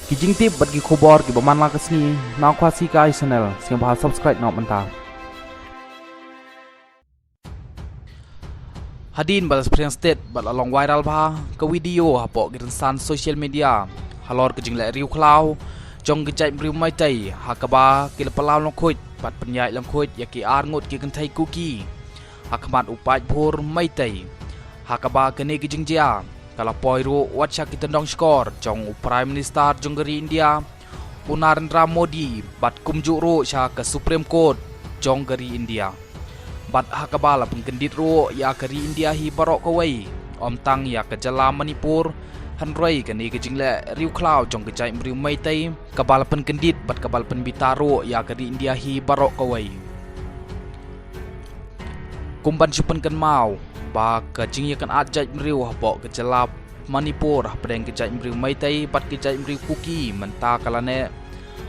Kijing tip bagi kubor ki baman la kesni nak kuasi kai channel siang bahas subscribe nak mentah. Hadin balas present state bal along viral bah ke video hapok girensan social media halor kijing le riu klau jong gejai riu mai tai hakaba ki lepalau long khoi pat penyai long khoi ya ki ar ngot ki kan thai kuki hakmat upai phur mai tai hakaba kene kijing jia kalau poiru watcha kita dong skor jong Prime Minister jonggeri India Narendra Modi bat kumjuk ro sha ke Supreme Court jonggeri India bat hakabala pengkendit ro ya keri India hi barok kawai om tang ya ke jala Manipur hanroi ke ni ke jingle riu klau jong ke jai mriu mai tai kabal pengkendit bat kabal penbitaro ya keri India hi barok kawai kumban supen kan mau ba ke jing yakan ajai mriu hapok ke jala Manipur pedeng ke jai mriu mai tai bat ke jai mriu kuki menta kalane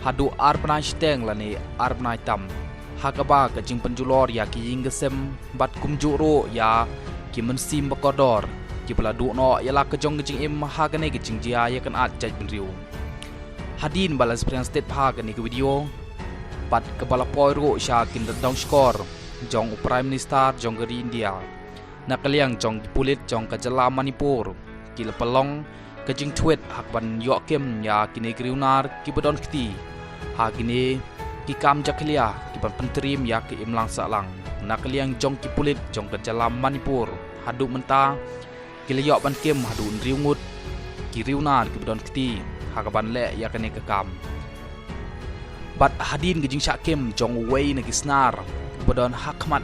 hadu arbanai steng lane arbanai tam hakaba ke jing penjulor ya ki inggesem bat kumjuro ya ki mensim bakodor ki peladu no ya la ke jong jing im hagane ke jing jia yakan ajai mriu hadin balas present state hagane ke video bat kepala poiro sha kin dong skor jong Prime Minister jonggeri India nakaliang jong pulit jong kajala Manipur kila pelong kajing tweet hakban yokem ya kini kriunar ki bedon kti hagini ki kam jaklia ki pentrim ya ki imlang salang nakaliang jong ki pulit jong kajala Manipur hadu menta kila yok ban kem hadu riungut ki riunar ki bedon kti hagaban le ya kini kekam bat hadin kajing syakem jong wei na kisnar bedon hakmat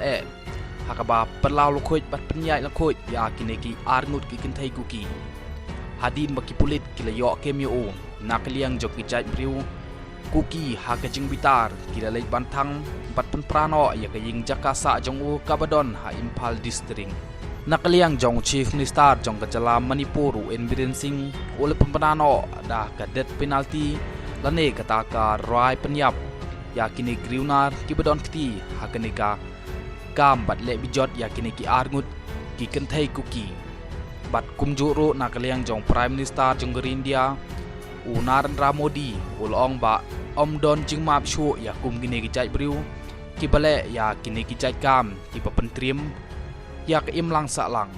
hakaba perlau lokoi bat penyai lokoi ya kini ki arngut ki kintai kuki hadin baki pulit kila yok kemio nakaliang jok ki jai briu kuki hakajing bitar kila lei bantang bat pen prano ya kaying jakasa jong kabadon ha Impal district nakaliang jong chief minister jong kajala Manipur Biren Singh oleh pembenano dah kadet penalti lane kata ka rai penyap ya kini griunar ki badon kti hakanika kam bat le bijot ya kini ki arngut ki kenthai kuki bat kumjuro nakaliang jong Prime Minister jonggeri India Narendra Modi ulong ba om don jing map shu ya kum gini ki jai briu ki bale ya kini ki jai kam ki papentrim ya ke imlang salang